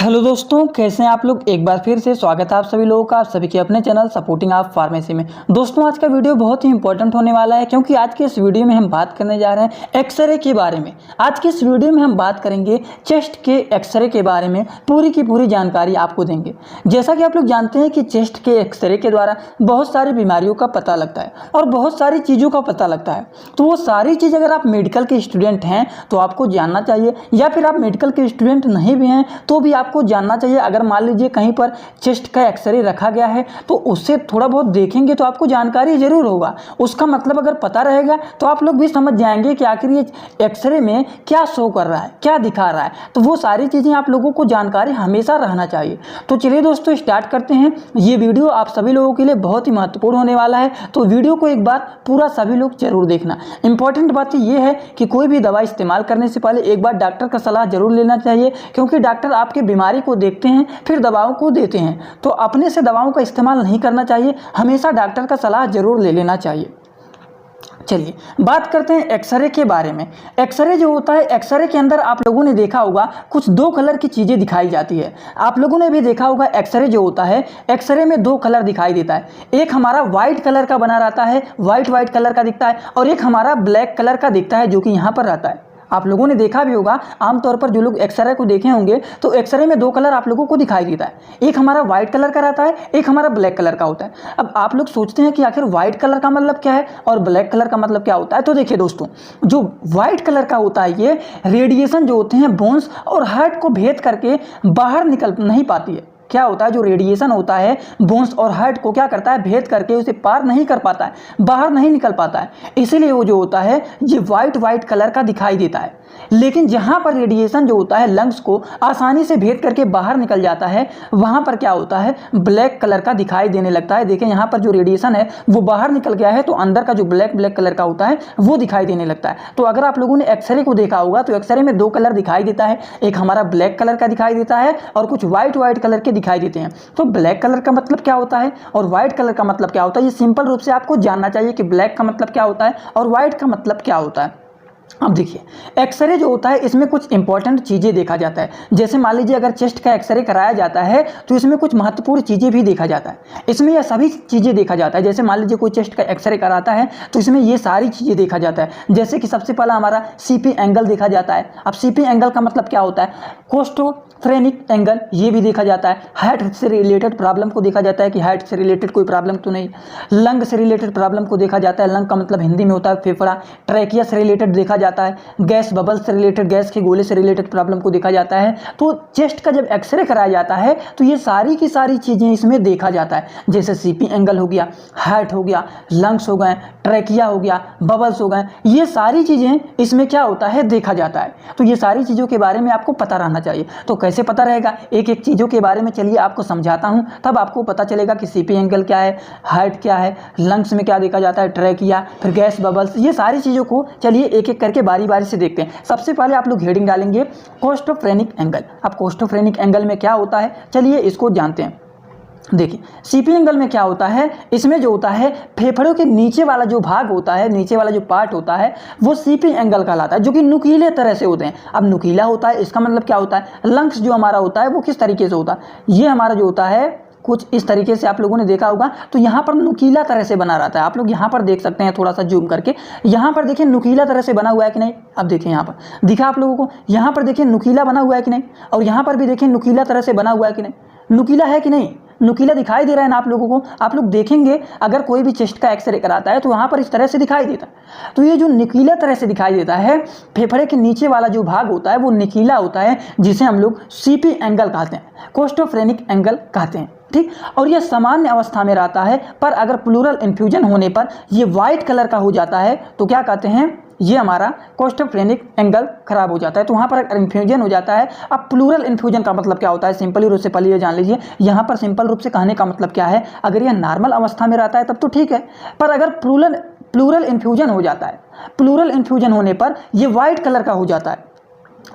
Hello दोस्तों, कैसे हैं आप लोग। एक बार फिर से स्वागत है आप सभी लोगों का आप सभी के अपने चैनल सपोर्टिंग आप फार्मेसी में। दोस्तों, आज का वीडियो बहुत ही इंपॉर्टेंट होने वाला है क्योंकि आज के इस वीडियो में हम बात करने जा रहे हैं एक्सरे के बारे में। आज के इस वीडियो में हम बात करेंगे चेस्ट के एक्सरे के बारे में, पूरी की पूरी जानकारी आपको देंगे। जैसा कि आप लोग जानते हैं कि चेस्ट के एक्सरे के द्वारा बहुत सारी बीमारियों का पता लगता है और बहुत सारी चीज़ों का पता लगता है। तो वो सारी चीज़ अगर आप मेडिकल के स्टूडेंट हैं तो आपको जानना चाहिए, या फिर आप मेडिकल के स्टूडेंट नहीं भी हैं तो भी आपको जानना चाहिए। अगर मान लीजिए कहीं पर चेस्ट का एक्सरे रखा गया है तो उससे थोड़ा बहुत देखेंगे तो आपको जानकारी जरूर होगा। उसका मतलब अगर पता रहेगा तो आप लोग भी समझ जाएंगे कि आखिर ये एक्सरे में क्या शो कर रहा है, क्या दिखा रहा है। तो वो सारी चीज़ें आप लोगों को जानकारी हमेशा रहना चाहिए। तो चलिए दोस्तों, स्टार्ट करते हैं। ये वीडियो आप सभी लोगों के लिए बहुत ही महत्वपूर्ण होने वाला है, तो वीडियो को एक बार पूरा सभी लोग जरूर देखना। इंपॉर्टेंट बात ये है कि कोई भी दवा इस्तेमाल करने से पहले एक बार डॉक्टर का सलाह जरूर लेना चाहिए, क्योंकि डॉक्टर आपके बीमारी को देखते हैं फिर दवाओं को देते हैं। तो अपने से दवाओं का इस्तेमाल नहीं करना चाहिए, हमेशा डॉक्टर का सलाह जरूर ले लेना चाहिए। चलिए बात करते हैं एक्सरे के बारे में। एक्सरे जो होता है, एक्सरे के अंदर आप लोगों ने देखा होगा कुछ दो कलर की चीज़ें दिखाई जाती है। आप लोगों ने भी देखा होगा एक्सरे जो होता है, एक्सरे में दो कलर दिखाई देता है। एक हमारा वाइट कलर का बना रहता है, वाइट कलर का दिखता है, और एक हमारा ब्लैक कलर का दिखता है जो कि यहाँ पर रहता है। आप लोगों ने देखा भी होगा, आमतौर पर जो लोग एक्सरे को देखे होंगे तो एक्सरे में दो कलर आप लोगों को दिखाई देता है। एक हमारा वाइट कलर का रहता है, एक हमारा ब्लैक कलर का होता है। अब आप लोग सोचते हैं कि आखिर वाइट कलर का मतलब क्या है और ब्लैक कलर का मतलब क्या होता है। तो देखिए दोस्तों, जो वाइट कलर का होता है ये रेडिएशन जो होते हैं बोन्स और हार्ट को भेद करके बाहर निकल नहीं पाती है। क्या होता है, जो रेडिएशन होता है बोन्स और हार्ट को क्या करता है, भेद करके उसे पार नहीं कर पाता है, बाहर नहीं निकल पाता है। इसीलिए वो जो होता है ये वाइट कलर का दिखाई देता है। लेकिन जहाँ पर रेडिएशन जो होता है लंग्स को आसानी से भेद करके बाहर निकल जाता है, वहाँ पर क्या होता है, ब्लैक कलर का दिखाई देने लगता है। देखें यहाँ पर जो रेडिएशन है वो बाहर निकल गया है, तो अंदर का जो ब्लैक कलर का होता है वो दिखाई देने लगता है। तो अगर आप लोगों ने एक्सरे को देखा होगा तो एक्सरे में दो कलर दिखाई देता है, एक हमारा ब्लैक कलर का दिखाई देता है और कुछ वाइट कलर के दिखाई देते हैं। तो ब्लैक कलर का मतलब क्या होता है और व्हाइट कलर का मतलब क्या होता है, ये सिंपल रूप से आपको जानना चाहिए कि ब्लैक का मतलब क्या होता है और व्हाइट का मतलब क्या होता है। अब देखिए, एक्सरे जो होता है इसमें कुछ इंपॉर्टेंट चीज़ें देखा जाता है। जैसे मान लीजिए अगर चेस्ट का एक्सरे कराया जाता है तो इसमें कुछ महत्वपूर्ण चीज़ें भी देखा जाता है। इसमें यह सभी चीज़ें देखा जाता है। जैसे मान लीजिए कोई चेस्ट का एक्सरे कराता है तो इसमें ये सारी चीज़ें देखा जाता है। जैसे कि सबसे पहला हमारा सीपी एंगल देखा जाता है। अब सीपी एंगल का मतलब क्या होता है, कोस्टोफ्रेनिक एंगल, ये भी देखा जाता है। हार्ट से रिलेटेड प्रॉब्लम को देखा जाता है कि हार्ट से रिलेटेड कोई प्रॉब्लम तो नहीं। लंग से रिलेटेड प्रॉब्लम को देखा जाता है, लंग का मतलब हिंदी में होता है फेफड़ा। ट्रैकिया से रिलेटेड देखा जाता है। गैस बबल से रिलेटेड, गैस के गोले से रिलेटेड प्रॉब्लम को देखा जाता है। तो चेस्ट का जब एक्सरे कराया जाता है तो ये सारी की सारी चीज़ें इसमें देखा जाता है। जैसे सीपी एंगल हो गया, हार्ट हो गया, लंग्स हो गए, ट्रैकिया हो गया, बबल्स हो गए, ये सारी चीज़ें इसमें क्या होता है, देखा जाता है। तो ये सारी चीज़ों के बारे में आपको पता रहना चाहिए। तो कैसे पता रहेगा, एक एक चीज़ों के बारे में चलिए आपको समझाता हूँ, तब आपको पता चलेगा कि सीपी एंगल क्या है, हार्ट क्या है, लंग्स में क्या देखा जाता है, ट्रैकिया, फिर गैस बबल्स, ये सारी चीज़ों को चलिए एक एक करके बारी बारी से देखते हैं। सबसे पहले आप लोग हेडिंग डालेंगे कोस्टोफ्रेनिक एंगल। अब कोस्टोफ्रेनिक एंगल में क्या होता है, चलिए इसको जानते हैं। देखिए, सीपी एंगल में क्या होता है, इसमें जो होता है फेफड़ों के नीचे वाला जो भाग होता है, नीचे वाला जो पार्ट होता है वो सीपी एंगल कहलाता है, जो कि नुकीले तरह से होते हैं। अब नुकीला होता है इसका मतलब क्या होता है, लंग्स जो हमारा होता है वो किस तरीके से होता है, ये हमारा जो होता है कुछ इस तरीके से आप लोगों ने देखा होगा। तो यहाँ पर नुकीला तरह से बना रहता है। आप लोग यहाँ पर देख सकते हैं, थोड़ा सा जूम करके यहाँ पर देखिए नुकीला तरह से बना हुआ है कि नहीं। अब देखिए यहाँ पर दिखा आप लोगों को, यहाँ पर देखिए नुकीला बना हुआ है कि नहीं, और यहाँ पर भी देखिए नुकीला तरह से बना हुआ है कि नहीं, नुकीला है कि नहीं, नुकीला दिखाई दे रहा है ना आप लोगों को। आप लोग देखेंगे अगर कोई भी चेस्ट का एक्सरे कराता है तो वहाँ पर इस तरह से दिखाई देता है। तो ये जो नुकीला तरह से दिखाई देता है, फेफड़े के नीचे वाला जो भाग होता है वो नुकीला होता है, जिसे हम लोग सीपी एंगल कहते हैं, कोस्टोफ्रेनिक एंगल कहते हैं। ठीक, और यह सामान्य अवस्था में रहता है, पर अगर प्लूरल इन्फ्यूजन होने पर ये वाइट कलर का हो जाता है तो क्या कहते हैं, ये हमारा कोस्टोफ्रेनिक एंगल खराब हो जाता है। तो वहाँ पर अगर इन्फ्यूजन हो जाता है, अब प्लूरल इन्फ्यूजन का मतलब क्या होता है, सिंपली रूप से पहले ये जान लीजिए। यहाँ पर सिंपल रूप से कहने का मतलब क्या है, अगर यह नॉर्मल अवस्था में रहता है तब तो ठीक है, पर अगर प्लूरल इन्फ्यूजन हो जाता है, प्लूरल इन्फ्यूजन होने पर ये वाइट कलर का हो जाता है।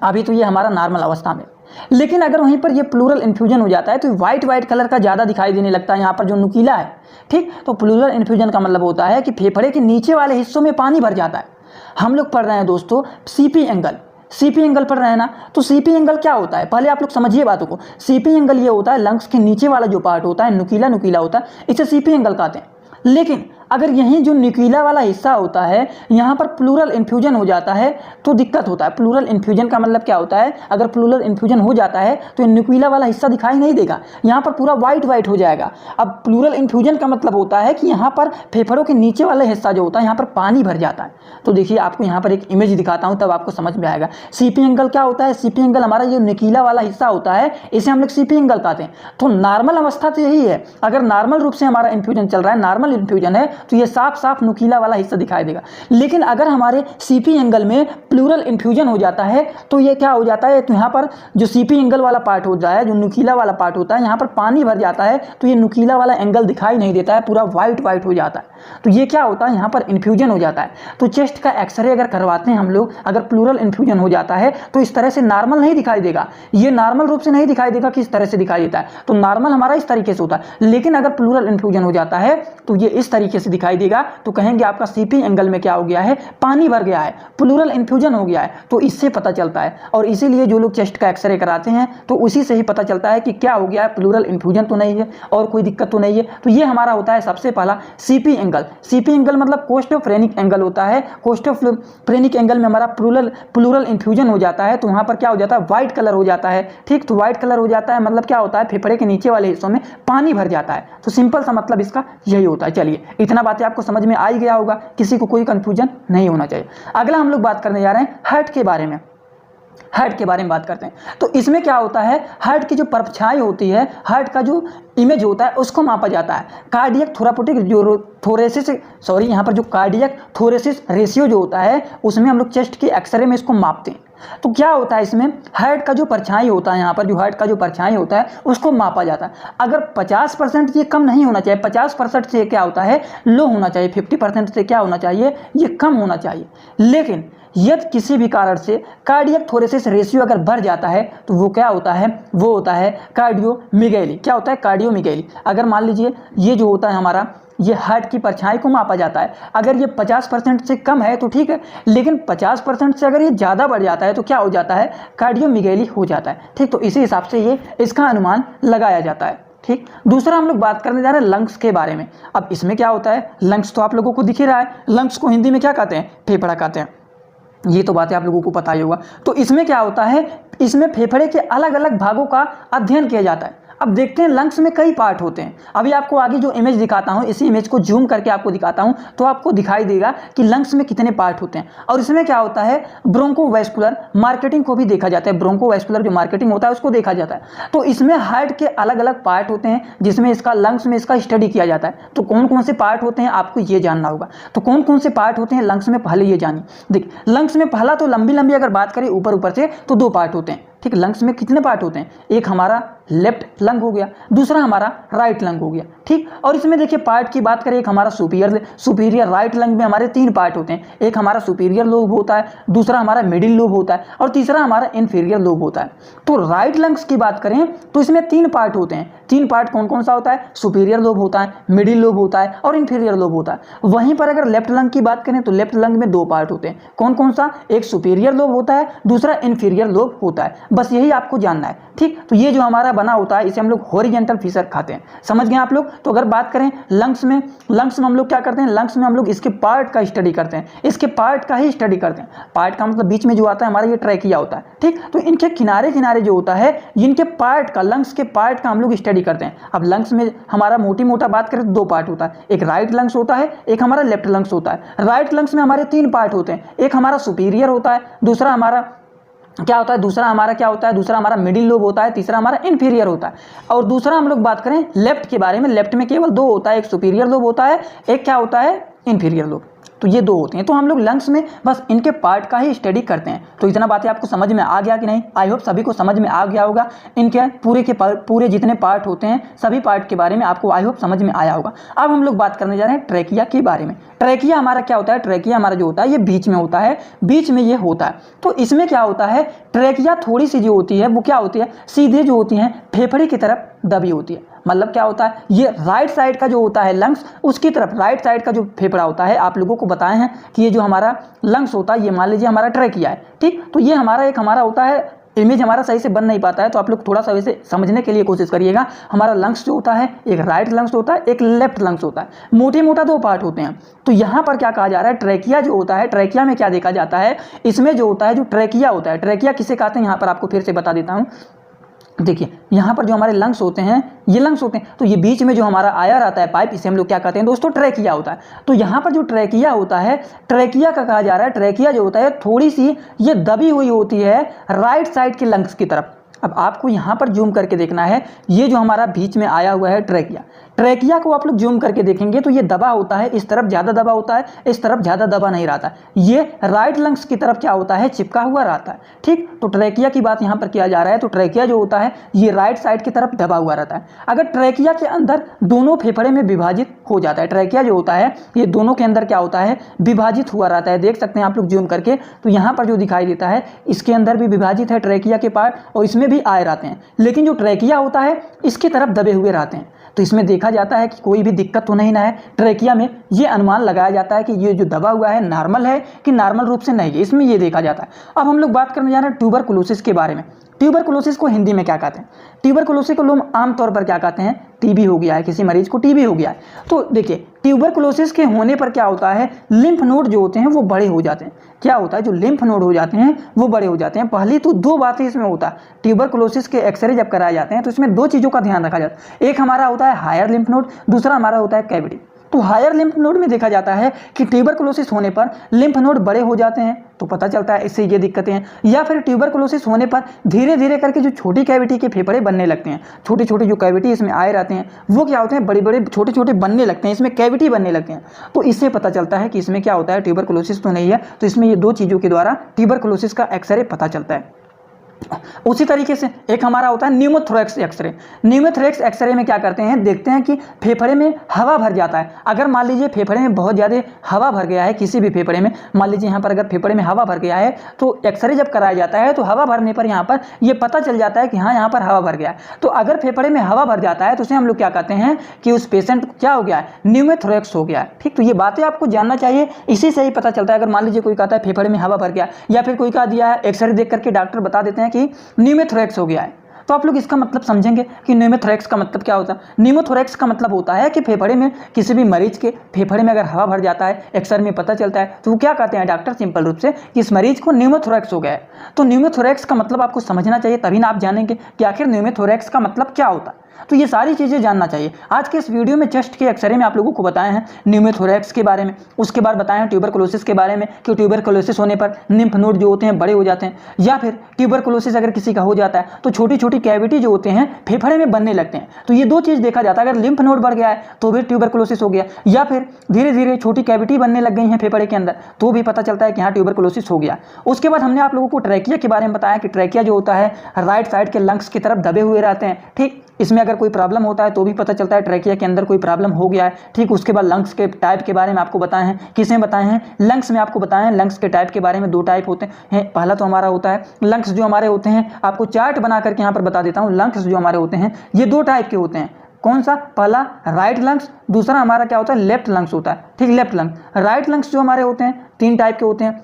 अभी तो ये हमारा नॉर्मल अवस्था में, लेकिन अगर वहीं पर ये प्लूरल इन्फ्यूजन हो जाता है तो वाइट कलर का ज़्यादा दिखाई देने लगता है, यहाँ पर जो नुकीला है। ठीक, तो प्लूरल इन्फ्यूजन का मतलब होता है कि फेफड़े के नीचे वाले हिस्सों में पानी भर जाता है। हम लोग पढ़ रहे हैं दोस्तों सीपी एंगल, सीपी एंगल पर रहना। तो सीपी एंगल क्या होता है, पहले आप लोग समझिए बातों को। सीपी एंगल ये होता है लंग्स के नीचे वाला जो पार्ट होता है, नुकीला नुकीला होता है, इसे सीपी एंगल कहते हैं। लेकिन अगर यहीं जो नुकीला वाला हिस्सा होता है यहाँ पर प्लूरल इन्फ्यूजन हो जाता है तो दिक्कत होता है। प्लूरल इन्फ्यूजन का मतलब क्या होता है, अगर प्लूरल इन्फ्यूजन हो जाता है तो ये नुकीला वाला हिस्सा दिखाई नहीं देगा, यहाँ पर पूरा वाइट वाइट हो जाएगा। अब प्लूरल इन्फ्यूजन का मतलब होता है कि यहाँ पर फेफड़ों के नीचे वाला हिस्सा जो होता है यहाँ पर पानी भर जाता है। तो देखिए आपको यहाँ पर एक इमेज दिखाता हूँ तब आपको समझ में आएगा। सीपी एंगल क्या होता है, सीपी एंगल हमारा जो नुकीला वाला हिस्सा होता है इसे हम लोग सीपी एंगल कहते हैं। तो नॉर्मल अवस्था तो यही है, अगर नॉर्मल रूप से हमारा इन्फ्यूजन चल रहा है, नॉर्मल इन्फ्यूजन है तो ये साफ साफ नुकीला वाला हिस्सा दिखाई देगा। लेकिन अगर हमारे सीपी एंगल में प्लूरल इन्फ्यूजन हो जाता है तो ये क्या हो जाता है, तो यहाँ पर जो सीपी एंगल वाला पार्ट होता है, जो नुकीला वाला पार्ट होता है, यहाँ पर पानी भर जाता है तो ये नुकीला वाला एंगल दिखाई नहीं देता है, पूरा वाइट वाइट हो जाता है। तो ये क्या होता है, यहाँ पर इन्फ्यूजन हो जाता है। तो चेस्ट का एक्सरे अगर करवाते हैं हम लोग, अगर प्लूरल इन्फ्यूजन हो जाता है तो इस तरह से नॉर्मल नहीं दिखाई देगा, ये नॉर्मल रूप से नहीं दिखाई देगा कि इस तरह से दिखाई देता है। तो नॉर्मल हमारा इस तरीके से होता है, लेकिन अगर प्लूरल इन्फ्यूजन हो जाता है तो ये इस तरीके से दिखाई देगा। तो कहेंगे आपका सीपी एंगल में क्या हो गया है, पानी भर गया है, प्लूरल इन्फ्यूजन हो गया है। तो इससे पता चलता है, और इसीलिए जो लोग चेस्ट का एक्सरे कराते हैं तो उसी से ही पता चलता है कि क्या हो गया है, प्लूरल इन्फ्यूजन तो नहीं है और कोई दिक्कत तो नहीं है। तो ये हमारा होता है सबसे पहला सीपी एंगल। सीपी एंगल मतलब कोस्टोफ्रेनिक एंगल होता है। कोस्टोफ्रेनिक एंगल में हमारा प्लूरल इन्फ्यूजन हो जाता है तो वहाँ पर क्या हो जाता है, व्हाइट कलर हो जाता है। ठीक, तो व्हाइट कलर हो जाता है मतलब क्या होता है, फेफड़े के नीचे वाले हिस्सों में पानी भर जाता है। तो सिंपल सा मतलब इसका यही होता है। चलिए इतना बातें आपको समझ में आ ही गया होगा, किसी को कोई कंफ्यूजन नहीं होना चाहिए। अगला हम लोग बात करने जा रहे हैं हार्ट के बारे में। हार्ट के बारे में बात करते हैं तो इसमें क्या होता है, हार्ट की जो परछाई होती है, हार्ट का जो इमेज होता है उसको मापा जाता है। कार्डियक थोरापेटिक जो थोरेसिस यहाँ पर जो कार्डियक थोरेसिस रेशियो जो होता है उसमें हम लोग चेस्ट के एक्सरे में इसको मापते हैं। तो क्या होता है इसमें, हार्ट का जो परछाई होता है, यहाँ पर जो हार्ट का जो परछाई होता है उसको मापा जाता है। अगर 50% ये कम नहीं होना चाहिए, 50% से क्या होता है लो होना चाहिए, 50% से क्या होना चाहिए, ये कम होना चाहिए। लेकिन यदि किसी भी कारण से कार्डियक थोरेसिस रेशियो अगर बढ़ जाता है तो वो क्या होता है, वो होता है कार्डियोमिगैली। क्या होता है, कार्डियोमिगैली। अगर मान लीजिए ये जो होता है हमारा, ये हार्ट की परछाई को मापा जाता है, अगर ये 50% से कम है तो ठीक है, लेकिन 50% से अगर ये ज़्यादा बढ़ जाता है तो क्या हो जाता है, कार्डियोमिगैली हो जाता है। ठीक, तो इसी हिसाब से ये इसका अनुमान लगाया जाता है। ठीक, दूसरा हम लोग बात करने जा रहे हैं लंग्स के बारे में। अब इसमें क्या होता है, लंग्स तो आप लोगों को दिख ही रहा है, लंग्स को हिंदी में क्या कहते हैं, फेफड़ा कहते हैं। ये तो बातें आप लोगों को पता ही होगा। तो इसमें क्या होता है, इसमें फेफड़े के अलग अलग भागों का अध्ययन किया जाता है। अब देखते हैं लंग्स में कई पार्ट होते हैं। अभी आपको आगे जो इमेज दिखाता हूँ, इसी इमेज को जूम करके आपको दिखाता हूँ तो आपको दिखाई देगा कि लंग्स में कितने पार्ट होते हैं। और इसमें क्या होता है, ब्रोंकोवैस्कुलर मार्केटिंग को भी देखा जाता है, ब्रोंकोवैस्कुलर जो मार्केटिंग होता है उसको देखा जाता है। तो इसमें हार्ट के अलग अलग पार्ट होते हैं जिसमें इसका लंग्स में इसका स्टडी किया जाता है। तो कौन कौन से पार्ट होते हैं आपको ये जानना होगा। तो कौन कौन से पार्ट होते हैं लंग्स में, पहले ये जानिए। देखिए लंग्स में पहला तो लंबी लंबी अगर बात करें ऊपर ऊपर से तो 2 पार्ट होते हैं। ठीक, लंग्स में कितने पार्ट होते हैं, एक हमारा लेफ्ट लंग हो गया, दूसरा हमारा राइट लंग हो गया। ठीक, और इसमें देखिए पार्ट की बात करें, एक हमारा सुपीरियर राइट लंग में हमारे 3 पार्ट होते हैं। एक हमारा सुपीरियर लोब होता है, दूसरा हमारा मिडिल लोब होता है और तीसरा हमारा इंफीरियर लोब होता है। तो राइट लंग्स की बात करें तो इसमें 3 पार्ट होते हैं। 3 पार्ट कौन कौन सा होता है, सुपीरियर लोब होता है, मिडिल लोब होता है और इंफीरियर लोब होता है। वहीं पर अगर लेफ्ट लंग की बात करें तो लेफ्ट लंग में 2 पार्ट होते हैं। कौन कौन सा, एक सुपीरियर लोब होता है, दूसरा इंफीरियर लोब होता है। बस यही आपको जानना है। ठीक, तो ये जो हमारा बना होता है इसे हम लोग हॉरिजॉन्टल फिशर खाते हैं। समझ गए आप लोग। तो अगर बात करें लंग्स में हम लोग क्या करते हैं, लंग्स में हम लोग इसके पार्ट का स्टडी करते हैं, इसके पार्ट का ही स्टडी करते हैं। पार्ट का मतलब बीच में जो आता है हमारा ये ट्रैकिया होता है। ठीक, तो इनके किनारे किनारे जो होता है इनके पार्ट का, लंग्स के पार्ट का हम लोग स्टडी करते हैं। अब लंग्स में हमारा मोटी मोटा बात करें तो 2 पार्ट होता है, एक राइट लंग्स होता है, एक हमारा लेफ्ट लंग्स होता है। राइट लंग्स में हमारे 3 पार्ट होते हैं, एक हमारा सुपीरियर होता है, दूसरा हमारा क्या होता है, दूसरा हमारा मिडिल लोब होता है, तीसरा हमारा इंफीरियर होता है। और दूसरा हम लोग बात करें लेफ्ट के बारे में, लेफ्ट में केवल 2 होता है, एक सुपीरियर लोब होता है, एक क्या होता है, इंफीरियर लोब। तो ये 2 होते हैं। तो हम लोग लंग्स में बस इनके पार्ट का ही स्टडी करते हैं। तो इतना बातें आपको समझ में आ गया कि नहीं, आई होप सभी को समझ में आ गया होगा। इनके पूरे जितने पार्ट होते हैं सभी पार्ट के बारे में आपको आई होप समझ में आया होगा। अब हम लोग बात करने जा रहे हैं ट्रैकिया के बारे में। ट्रैकिया हमारा क्या होता है, ट्रैकिया हमारा जो होता है ये बीच में होता है, बीच में ये होता है। तो इसमें क्या होता है, ट्रैकिया थोड़ी सी जो होती है वो क्या होती है, सीधे जो होती हैं फेफड़े की तरफ दबी होती है। मतलब क्या होता है, ये राइट साइड का जो होता है लंग्स, उसकी तरफ राइट साइड का जो फेफड़ा होता है, आप लोगों को बताए हैं कि ये जो हमारा लंग्स होता है, ये मान लीजिए हमारा ट्रैकिया है, ठीक। तो ये हमारा होता है, इमेज हमारा सही से बन नहीं पाता है, तो आप लोग थोड़ा सा वैसे समझने के लिए कोशिश करिएगा। हमारा लंग्स जो होता है, एक राइट लंग्स होता है, एक लेफ्ट लंग्स होता है, मोटे मोटा दो पार्ट होते हैं। तो यहाँ पर क्या कहा जा रहा है, ट्रैकिया जो होता है, ट्रैकिया में क्या देखा जाता है, इसमें जो होता है, जो ट्रैकिया होता है, ट्रैकिया किसे कहते हैं यहाँ पर आपको फिर से बता देता हूँ। देखिए यहाँ पर जो हमारे लंग्स होते हैं, ये लंग्स होते हैं, तो ये बीच में जो हमारा आयर आता है पाइप, इसे हम लोग क्या कहते हैं दोस्तों, ट्रैकिया होता है। तो यहाँ पर जो ट्रैकिया होता है, ट्रैकिया का कहा जा रहा है, ट्रैकिया जो होता है थोड़ी सी ये दबी हुई होती है राइट साइड के लंग्स की तरफ। अब आपको यहाँ पर जूम करके देखना है, ये जो हमारा बीच में आया हुआ है ट्रैकिया, ट्रैकिया को आप लोग जूम करके देखेंगे तो ये दबा होता है, इस तरफ ज़्यादा दबा होता है, इस तरफ ज़्यादा दबा नहीं रहता। ये राइट लंग्स की तरफ क्या होता है, चिपका हुआ रहता है, ठीक। तो ट्रैकिया की बात यहाँ पर किया जा रहा है। तो ट्रैकिया जो होता है ये राइट साइड की तरफ दबा हुआ रहता है। अगर ट्रैकिया के अंदर दोनों फेफड़े में विभाजित हो जाता है, ट्रैकिया जो होता है ये दोनों के अंदर क्या होता है, विभाजित हुआ रहता है। देख सकते हैं आप लोग जूम करके, तो यहाँ पर जो दिखाई देता है इसके अंदर भी विभाजित है ट्रैकिया के पार्ट, और इसमें भी आए रहते हैं। लेकिन जो ट्रैकिया होता है इसकी तरफ दबे हुए रहते हैं। तो इसमें देखा जाता है कि कोई भी दिक्कत तो नहीं ना है ट्रैकिया में। ये अनुमान लगाया जाता है कि ये जो दबा हुआ है नॉर्मल है कि नॉर्मल रूप से नहीं है, इसमें ये देखा जाता है। अब हम लोग बात करने जा रहे हैं ट्यूबरकुलोसिस के बारे में। ट्यूबरकुलोसिस को हिंदी में क्या कहते हैं, ट्यूबरकुलोसिस को लोग आमतौर पर क्या कहते हैं, टीबी हो गया है, किसी मरीज को टीबी हो गया है। तो देखिए ट्यूबरकुलोसिस के होने पर क्या होता है, लिम्फ नोड जो होते हैं वो बड़े हो जाते हैं। क्या होता है, जो लिम्फ नोड हो जाते हैं वो बड़े हो जाते हैं। पहली तो दो बातें इसमें होता है, ट्यूबरकुलोसिस के एक्सरे जब कराए जाते हैं तो इसमें दो चीज़ों का ध्यान रखा जाता है। एक हमारा होता है हायर लिम्फ नोड, दूसरा हमारा होता है कैविटी। तो हायर लिम्फ नोड में देखा जाता है कि ट्यूबरकुलोसिस होने पर लिम्फ नोड बड़े हो जाते हैं, तो पता चलता है इससे ये दिक्कतें हैं। या फिर ट्यूबरकुलोसिस होने पर धीरे धीरे करके जो छोटी कैविटी के फेफड़े बनने लगते हैं, छोटे छोटे जो कैविटी इसमें आए रहते हैं वो क्या होते हैं, बड़े बड़े छोटे छोटे बनने लगते हैं, इसमें कैविटी बनने लगते हैं। तो इससे पता चलता है कि इसमें क्या होता है, ट्यूबरकुलोसिस तो नहीं है। तो इसमें ये दो चीज़ों के द्वारा ट्यूबरकुलोसिस का एक्सरे पता चलता है। उसी तरीके से एक हमारा होता है न्यूमोथोरेक्स एक्सरे। न्यूमोथोरेक्स एक्सरे में क्या करते हैं, देखते हैं कि फेफड़े में हवा भर जाता है। अगर मान लीजिए फेफड़े में बहुत ज़्यादा हवा भर गया है, किसी भी फेफड़े में मान लीजिए यहाँ पर अगर फेफड़े में हवा भर गया है, तो एक्सरे जब कराया जाता है तो हवा भरने पर यहाँ पर ये पता चल जाता है कि हाँ यहाँ पर हवा भर गया है। तो अगर फेफड़े में हवा भर जाता है तो उसे हम लोग क्या कहते हैं कि उस पेशेंट क्या हो गया है, न्यूमोथोरेक्स हो गया है, ठीक। तो ये बातें आपको जानना चाहिए, इसी से ही पता चलता है। अगर मान लीजिए कोई कहता है फेफड़े में हवा भर गया, या फिर कोई कहा दिया है, एक्सरे देख करके डॉक्टर बता देते हैं कि न्यूमोथोरेक्स हो गया है, तो आप लोग इसका मतलब समझेंगे कि न्यूमोथोरेक्स का मतलब क्या होता है। न्यूमोथोरेक्स का मतलब होता है कि फेफड़े में, किसी भी मरीज के फेफड़े में अगर हवा भर जाता है, एक्सरे में पता चलता है, तो वो क्या कहते हैं डॉक्टर सिंपल रूप से कि इस मरीज को न्यूमोथोरेक्स हो गया है। तो न्यूमोथोरेक्स का मतलब आपको समझना चाहिए, तभी ना आप जानेंगे कि आखिर न्यूमोथोरेक्स का मतलब क्या होता है। तो ये सारी चीज़ें जानना चाहिए। आज के इस वीडियो में चेस्ट के एक्सरे में आप लोगों को बताए हैं न्यूमोथोरेक्स के बारे में, उसके बाद बताए हैं ट्यूबरकुलोसिस के बारे में कि ट्यूबरकुलोसिस होने पर लिम्फ नोड जो होते हैं बड़े हो जाते हैं, या फिर ट्यूबरकुलोसिस अगर किसी का हो जाता है तो छोटी छोटी कैविटी जो होते हैं फेफड़े में बनने लगते हैं। तो ये दो चीज़ देखा जाता है, अगर लिम्फ नोड बढ़ गया है तो भी ट्यूबरकुलोसिस हो गया, या फिर धीरे धीरे छोटी कैविटी बनने लग गई हैं फेफड़े के अंदर, तो भी पता चलता है कि हाँ ट्यूबरकुलोसिस हो गया। उसके बाद हमने आप लोगों को ट्रैकिया के बारे में बताया कि ट्रैकिया जो होता है राइट साइड के लंग्स की तरफ दबे हुए रहते हैं, ठीक। इसमें अगर कोई प्रॉब्लम होता है तो भी पता चलता है ट्रैकिया के अंदर कोई प्रॉब्लम हो गया है, ठीक। उसके बाद लंग्स के टाइप के बारे में आपको बताए हैं, किसमें बताए हैं, लंग्स में आपको बताए हैं। लंग्स के टाइप के बारे में दो टाइप होते हैं। पहला तो हमारा होता है लंग्स जो हमारे होते हैं, आपको चार्ट बना करके यहाँ पर बता देता हूँ। लंग्स जो हमारे होते हैं ये दो टाइप के होते हैं। कौन सा, पहला राइट लंग्स, दूसरा हमारा क्या होता है, लेफ्ट लंग्स होता है, ठीक। लेफ्ट लंग्स, राइट लंग्स जो हमारे होते हैं तीन टाइप के होते हैं,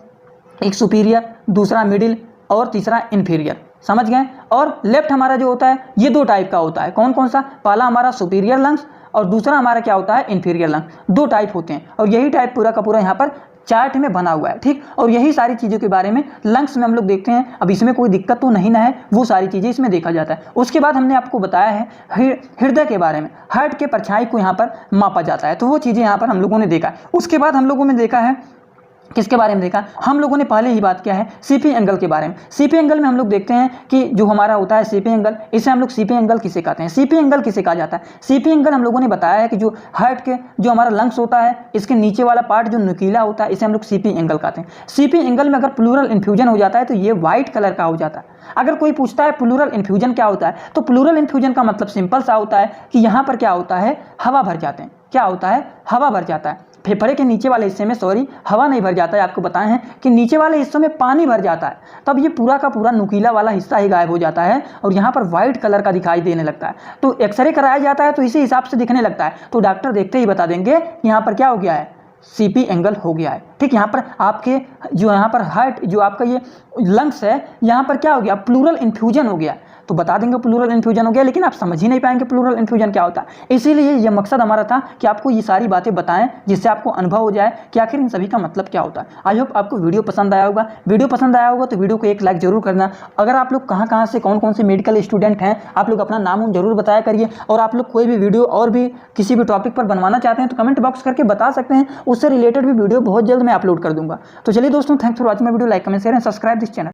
एक सुपीरियर, दूसरा मिडिल और तीसरा इन्फीरियर, समझ गए। और लेफ्ट हमारा जो होता है ये दो टाइप का होता है। कौन कौन सा, पहला हमारा सुपीरियर लंग्स और दूसरा हमारा क्या होता है, इन्फीरियर लंग्स। दो टाइप होते हैं और यही टाइप पूरा का पूरा यहाँ पर चार्ट में बना हुआ है, ठीक। और यही सारी चीज़ों के बारे में लंग्स में हम लोग देखते हैं। अब इसमें कोई दिक्कत तो नहीं ना है, वो सारी चीज़ें इसमें देखा जाता है। उसके बाद हमने आपको बताया है हृदय के बारे में, हार्ट के परछाई को यहाँ पर मापा जाता है, तो वो चीज़ें यहाँ पर हम लोगों ने देखा। उसके बाद हम लोगों ने देखा है किसके बारे में देखा, हम लोगों ने पहले ही बात किया है सीपी एंगल के बारे में। सीपी एंगल में हम लोग देखते हैं कि जो हमारा होता है सीपी एंगल, इसे हम लोग सीपी एंगल किसे कहते हैं, सीपी एंगल किसे कहा जाता है। सीपी एंगल हम लोगों ने बताया है कि जो हार्ट के जो हमारा लंग्स होता है इसके नीचे वाला पार्ट जो नुकीला होता है इसे हम लोग सीपी एंगल कहते हैं। सीपी एंगल में अगर प्लूरल इन्फ्यूजन हो जाता है तो ये व्हाइट कलर का हो जाता है। अगर कोई पूछता है प्लूरल इन्फ्यूजन क्या होता है, तो प्लूरल इन्फ्यूजन का मतलब सिंपल सा होता है कि यहाँ पर क्या होता है, हवा भर जाते हैं। क्या होता है, हवा भर जाता है। फेफड़े के नीचे वाले हिस्से में हवा नहीं भर जाता है, आपको बताए हैं कि नीचे वाले हिस्सों में पानी भर जाता है, तब ये पूरा का पूरा नुकीला वाला हिस्सा ही गायब हो जाता है और यहाँ पर व्हाइट कलर का दिखाई देने लगता है। तो एक्सरे कराया जाता है तो इसी हिसाब से दिखने लगता है, तो डॉक्टर देखते ही बता देंगे कि यहाँ पर क्या हो गया है, सीपी एंगल हो गया है। ठीक, यहाँ पर आपके जो यहाँ पर हार्ट जो आपका ये लंग्स है यहाँ पर क्या हो गया, प्लूरल इन्फ्यूजन हो गया, तो बता देंगे प्लूरल इन्फ्यूजन हो गया, लेकिन आप समझ ही नहीं पाएंगे प्लूरल इन्फ्यूजन क्या होता है। इसीलिए ये मकसद हमारा था कि आपको ये सारी बातें बताएं जिससे आपको अनुभव हो जाए कि आखिर इन सभी का मतलब क्या होता है। आई होप आपको वीडियो पसंद आया होगा। वीडियो पसंद आया होगा तो वीडियो को एक लाइक जरूर करना। अगर आप लोग कहाँ से कौन से मेडिकल स्टूडेंट हैं, आप लोग अपना नाम जरूर बताया करिए, और आप लोग कोई भी वीडियो और भी किसी भी टॉपिक पर बनवाना चाहते हैं तो कमेंट बॉक्स करके बता सकते हैं, उससे रिलेटेड भी वीडियो बहुत जल्द मैं अपलोड कर दूंगा। तो चलिए दोस्तों, thanks for watching my video, like comment share and subscribe this channel.